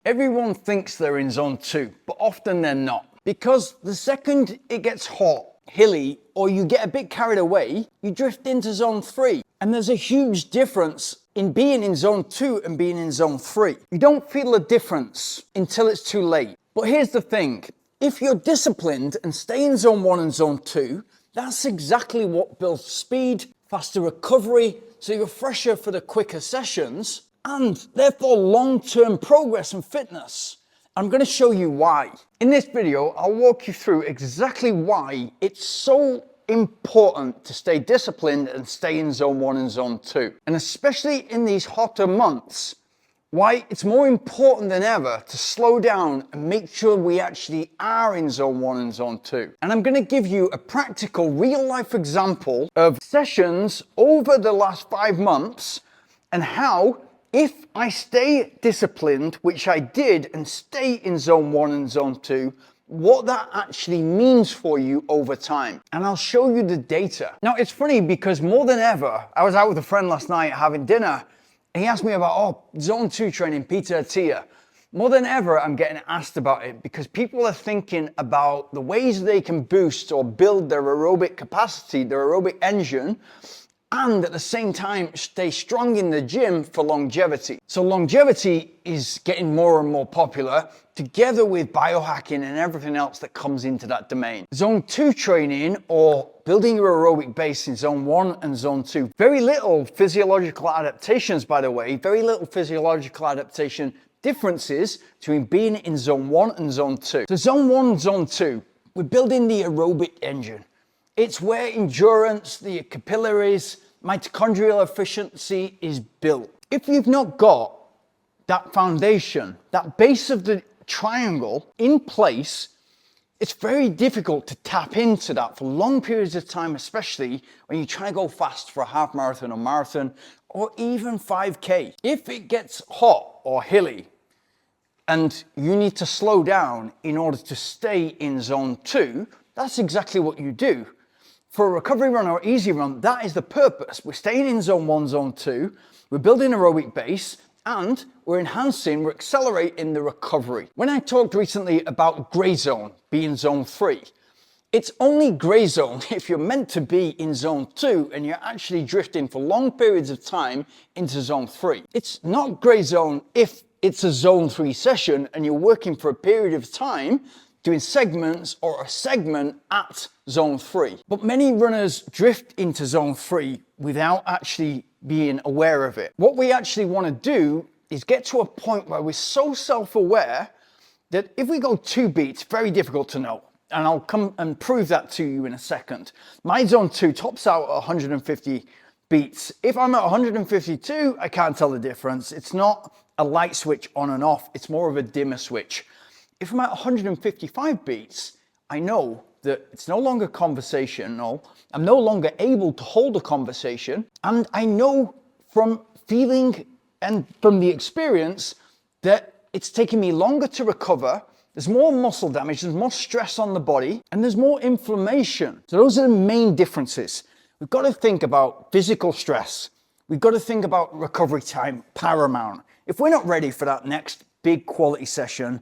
Everyone thinks they're in zone 2, but often they're not. Because the second it gets hot, hilly, or you get a bit carried away, you drift into zone 3. And there's a huge difference in being in zone 2 and being in zone 3. You don't feel a difference until it's too late. But here's the thing, if you're disciplined and stay in zone 1 and zone 2, that's exactly what builds speed, faster recovery, so you're fresher for the quicker sessions, and therefore long-term progress and fitness. I'm going to show you why. In this video, I'll walk you through exactly why it's so important to stay disciplined and stay in zone 1 and zone 2. And especially in these hotter months, why it's more important than ever to slow down and make sure we actually are in zone 1 and zone 2. And I'm going to give you a practical real-life example of sessions over the last 5 months and how, if I stay disciplined, which I did, and stay in zone 1 and zone 2, what that actually means for you over time. And I'll show you the data. Now, it's funny because more than ever, I was out with a friend last night having dinner, and he asked me about, zone 2 training, Peter Attia. More than ever, I'm getting asked about it because people are thinking about the ways they can boost or build their aerobic capacity, their aerobic engine, and at the same time stay strong in the gym for longevity. So longevity is getting more and more popular, together with biohacking and everything else that comes into that domain. Zone 2 training, or building your aerobic base in zone 1 and zone 2. Very little physiological adaptations, by the way, very little physiological adaptation differences between being in zone 1 and zone 2. So zone 1 and zone 2, we're building the aerobic engine. It's where endurance, the capillaries, mitochondrial efficiency is built. If you've not got that foundation, that base of the triangle in place, it's very difficult to tap into that for long periods of time, especially when you try to go fast for a half marathon or marathon, or even 5K. If it gets hot or hilly and you need to slow down in order to stay in zone 2, that's exactly what you do. For a recovery run or easy run, that is the purpose. We're staying in zone 1, zone 2, we're building aerobic base, and we're accelerating the recovery. When I talked recently about gray zone being zone 3, it's only gray zone if you're meant to be in zone 2 and you're actually drifting for long periods of time into zone 3. It's not gray zone if it's a zone 3 session and you're working for a period of time doing segments or a segment at zone 3. But many runners drift into zone 3 without actually being aware of it. What we actually want to do is get to a point where we're so self-aware that if we go 2 beats, very difficult to know. And I'll come and prove that to you in a second. My zone 2 tops out at 150 beats. If I'm at 152, I can't tell the difference. It's not a light switch on and off, it's more of a dimmer switch. If I'm at 155 beats, I know that it's no longer conversational, I'm no longer able to hold a conversation, and I know from feeling and from the experience that it's taking me longer to recover, there's more muscle damage, there's more stress on the body, and there's more inflammation. So those are the main differences. We've got to think about physical stress. We've got to think about recovery time, paramount. If we're not ready for that next big quality session,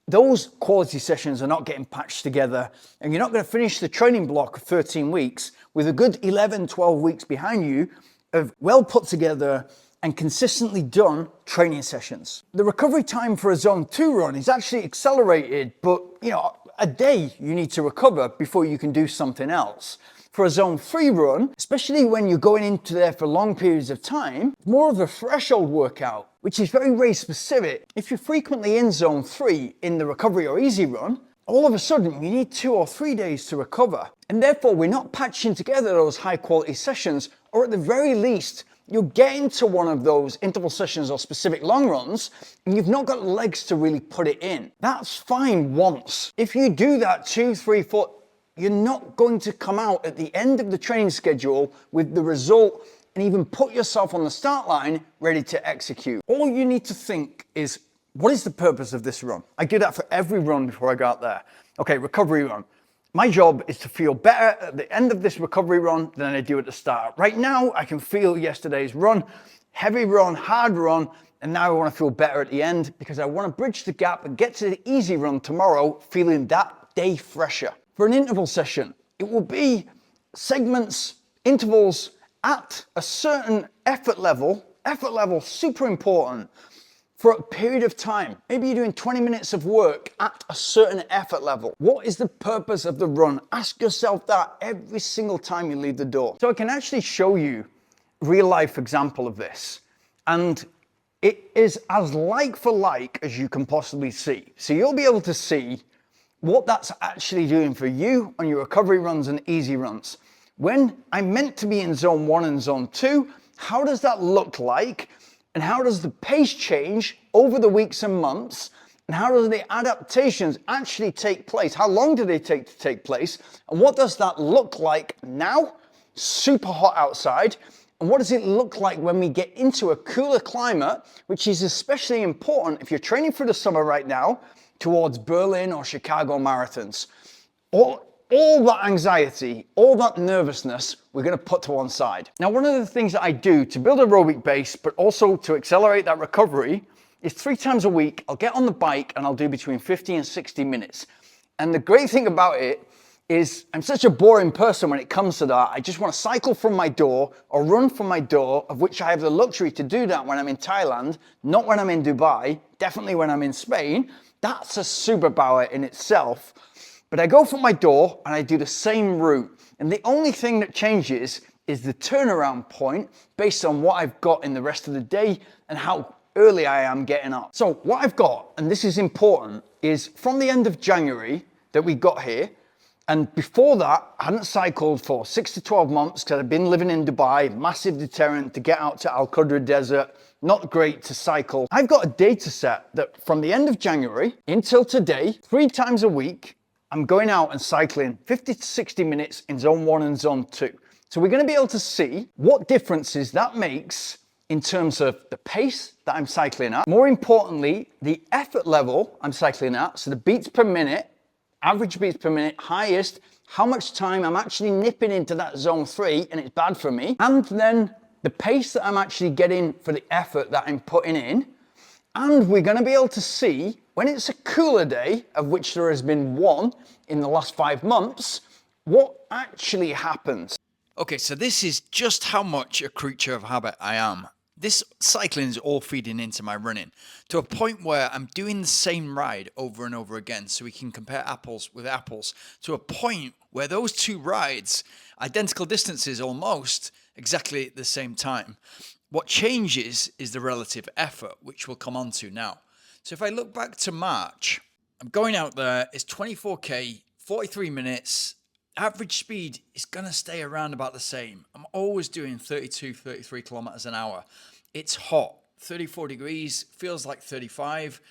those quality sessions are not getting patched together, and you're not going to finish the training block of 13 weeks with a good 11, 12 weeks behind you of well put together and consistently done training sessions. The recovery time for a zone 2 run is actually accelerated, but a day you need to recover before you can do something else. For a zone 3 run, especially when you're going into there for long periods of time, more of a threshold workout, which is very race specific. If you're frequently in zone 3 in the recovery or easy run, all of a sudden you need 2 or 3 days to recover. And therefore we're not patching together those high quality sessions, or at the very least, you'll get into one of those interval sessions or specific long runs and you've not got legs to really put it in. That's fine once. If you do that 2, 3, 4, you're not going to come out at the end of the training schedule with the result and even put yourself on the start line ready to execute. All you need to think is, what is the purpose of this run? I do that for every run before I go out there. Okay, recovery run. My job is to feel better at the end of this recovery run than I do at the start. Right now, I can feel yesterday's run, heavy run, hard run, and now I want to feel better at the end because I want to bridge the gap and get to the easy run tomorrow feeling that day fresher. For an interval session, it will be segments, intervals at a certain effort level, super important, for a period of time. Maybe you're doing 20 minutes of work at a certain effort level. What is the purpose of the run? Ask yourself that every single time you leave the door. So I can actually show you a real life example of this. And it is as like for like as you can possibly see. So you'll be able to see what that's actually doing for you on your recovery runs and easy runs. When I'm meant to be in zone 1 and zone 2, how does that look like? And how does the pace change over the weeks and months? And how does the adaptations actually take place? How long do they take to take place? And what does that look like now? Super hot outside. And what does it look like when we get into a cooler climate, which is especially important if you're training for the summer right now towards Berlin or Chicago marathons? All that anxiety, all that nervousness, we're going to put to one side. Now, one of the things that I do to build aerobic base, but also to accelerate that recovery, is 3 times a week, I'll get on the bike and I'll do between 50 and 60 minutes. And the great thing about it is I'm such a boring person when it comes to that. I just want to cycle from my door or run from my door, of which I have the luxury to do that when I'm in Thailand, not when I'm in Dubai, definitely when I'm in Spain. That's a superpower in itself. But I go from my door and I do the same route. And the only thing that changes is the turnaround point based on what I've got in the rest of the day and how early I am getting up. So what I've got, and this is important, is from the end of January that we got here, and before that, I hadn't cycled for 6 to 12 months because I've been living in Dubai, massive deterrent to get out to Al Qudra Desert, not great to cycle. I've got a data set that from the end of January until today, 3 times a week, I'm going out and cycling 50 to 60 minutes in zone 1 and zone 2. So we're going to be able to see what differences that makes in terms of the pace that I'm cycling at. More importantly, the effort level I'm cycling at, so the beats per minute, average beats per minute, highest, how much time I'm actually nipping into that zone 3 and it's bad for me. And then the pace that I'm actually getting for the effort that I'm putting in. And we're going to be able to see when it's a cooler day, of which there has been one in the last 5 months, what actually happens. Okay, so this is just how much a creature of habit I am. This cycling is all feeding into my running to a point where I'm doing the same ride over and over again, so we can compare apples with apples, to a point where those 2 rides, identical distances almost, exactly at the same time. What changes is the relative effort, which we'll come on to now. So if I look back to March, I'm going out there, it's 24K, 43 minutes, average speed is going to stay around about the same. I'm always doing 32, 33 kilometers an hour. It's hot, 34 degrees, feels like 35.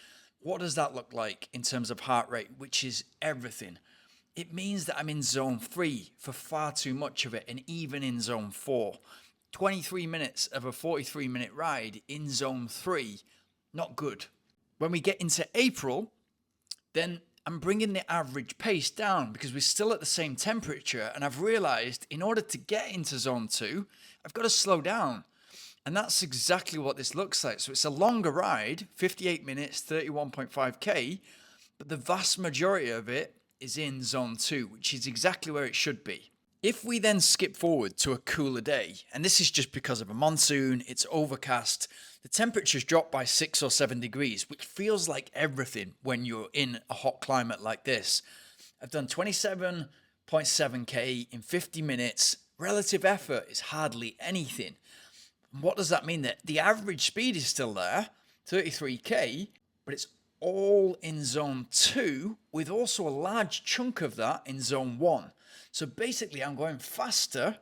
What does that look like in terms of heart rate, which is everything? It means that I'm in zone 3 for far too much of it, and even in zone 4. 23 minutes of a 43-minute ride in zone 3, not good. When we get into April, then I'm bringing the average pace down because we're still at the same temperature, and I've realized in order to get into zone 2, I've got to slow down. And that's exactly what this looks like. So it's a longer ride, 58 minutes, 31.5k, but the vast majority of it is in zone 2, which is exactly where it should be. If we then skip forward to a cooler day, and this is just because of a monsoon, it's overcast, the temperatures drop by 6 or 7 degrees, which feels like everything when you're in a hot climate like this. I've done 27.7k in 50 minutes. Relative effort is hardly anything. And what does that mean? That the average speed is still there, 33k, but it's all in zone 2, with also a large chunk of that in zone 1. So basically, I'm going faster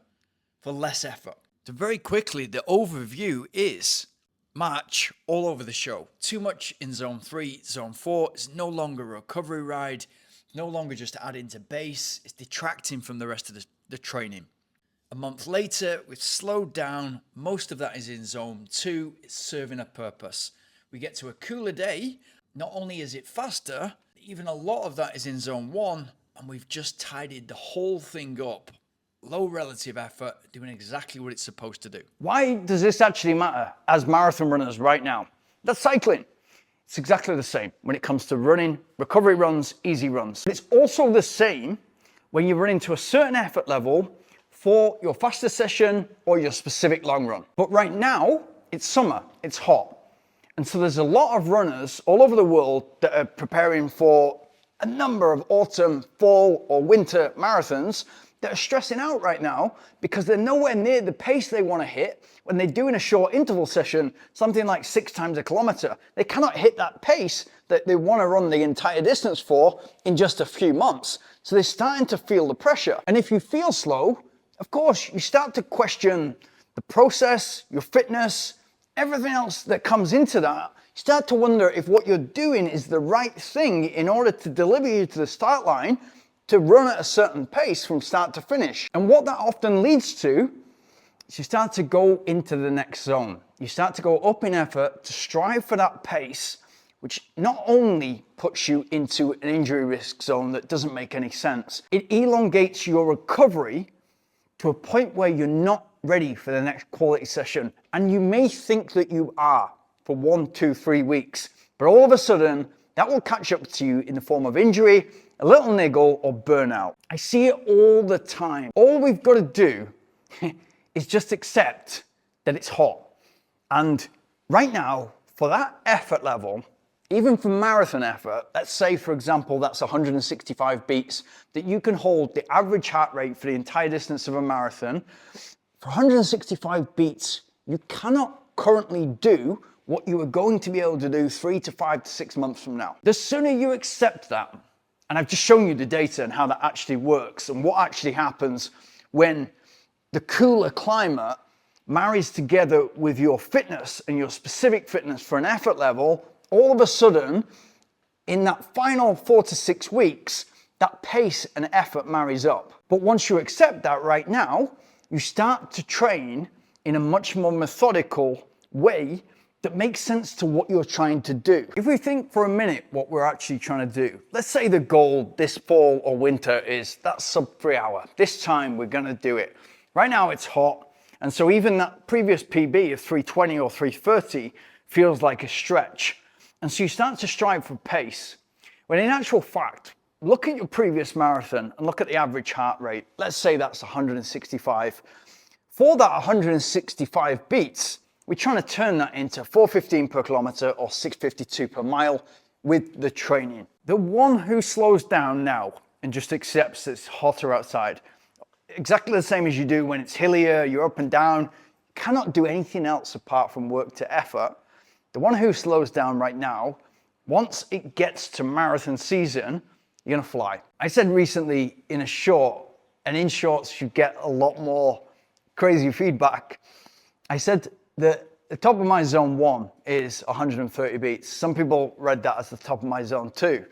for less effort. So very quickly, the overview is March all over the show. Too much in zone 3, zone 4. It's no longer a recovery ride. No longer just adding to base. It's detracting from the rest of the training. A month later, we've slowed down. Most of that is in zone 2. It's serving a purpose. We get to a cooler day. Not only is it faster, even a lot of that is in zone 1. And we've just tidied the whole thing up. Low relative effort, doing exactly what it's supposed to do. Why does this actually matter as marathon runners right now? That's cycling. It's exactly the same when it comes to running, recovery runs, easy runs. It's also the same when you're running to a certain effort level for your faster session or your specific long run. But right now, it's summer, it's hot. And so there's a lot of runners all over the world that are preparing for a number of autumn, fall, or winter marathons that are stressing out right now because they're nowhere near the pace they want to hit when they're doing a short interval session, something like 6 times a kilometer. They cannot hit that pace that they want to run the entire distance for in just a few months. So they're starting to feel the pressure. And if you feel slow, of course, you start to question the process, your fitness, everything else that comes into that. You start to wonder if what you're doing is the right thing in order to deliver you to the start line to run at a certain pace from start to finish. And what that often leads to is you start to go into the next zone. You start to go up in effort to strive for that pace, which not only puts you into an injury risk zone that doesn't make any sense, it elongates your recovery to a point where you're not ready for the next quality session. And you may think that you are for 1, 2, 3 weeks, but all of a sudden that will catch up to you in the form of injury, a little niggle, or burnout. I see it all the time. All we've got to do is just accept that it's hot. And right now, for that effort level, even for marathon effort, let's say, for example, that's 165 beats, that you can hold the average heart rate for the entire distance of a marathon. For 165 beats, you cannot currently do what you are going to be able to do 3 to 5 to 6 months from now. The sooner you accept that, and I've just shown you the data and how that actually works and what actually happens when the cooler climate marries together with your fitness and your specific fitness for an effort level, all of a sudden, in that final 4 to 6 weeks, that pace and effort marries up. But once you accept that right now, you start to train in a much more methodical way that makes sense to what you're trying to do. If we think for a minute what we're actually trying to do, let's say the goal this fall or winter is that sub 3 hour. This time we're gonna do it. Right now it's hot, and so even that previous PB of 320 or 330 feels like a stretch. And so you start to strive for pace. When in actual fact, look at your previous marathon and look at the average heart rate. Let's say that's 165. For that 165 beats, we're trying to turn that into 415 per kilometer or 652 per mile with the training. The one who slows down now and just accepts it's hotter outside, exactly the same as you do when it's hillier, you're up and down, cannot do anything else apart from work to effort. The one who slows down right now, once it gets to marathon season, you're gonna fly. I said recently in a short, and in shorts you get a lot more crazy feedback. I said that the top of my zone 1 is 130 beats. Some people read that as the top of my zone 2.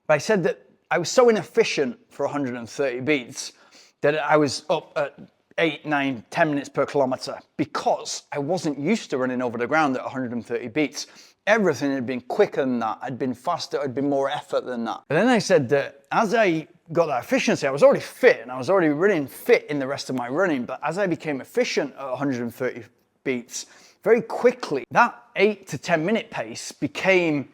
But I said that I was so inefficient for 130 beats that I was up at 8, 9, 10 minutes per kilometer because I wasn't used to running over the ground at 130 beats. Everything had been quicker than that. I'd been faster, I'd been more effort than that. But then I said that as I got that efficiency, I was already fit and I was already running fit in the rest of my running. But as I became efficient at 130 beats, very quickly, that 8 to 10 minute pace became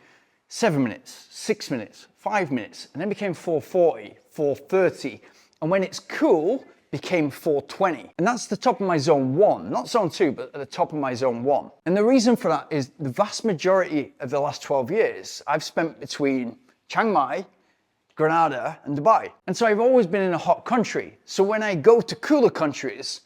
7 minutes, 6 minutes, 5 minutes, and then became 440, 430. And when it's cool, became 420. And that's the top of my zone 1, not zone 2, but at the top of my zone 1. And the reason for that is the vast majority of the last 12 years, I've spent between Chiang Mai, Granada, and Dubai. And so I've always been in a hot country. So when I go to cooler countries,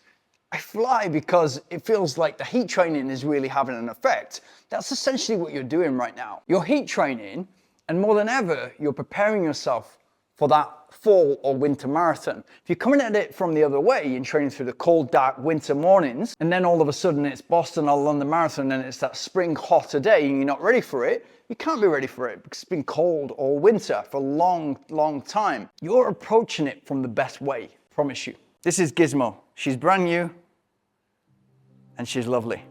I fly because it feels like the heat training is really having an effect. That's essentially what you're doing right now. You're heat training, and more than ever, you're preparing yourself for that fall or winter marathon. If you're coming at it from the other way and training through the cold, dark winter mornings, and then all of a sudden it's Boston or London Marathon and it's that spring hotter day and you're not ready for it, you can't be ready for it because it's been cold all winter for a long, long time. You're approaching it from the best way, promise you. This is Gizmo. She's brand new and she's lovely.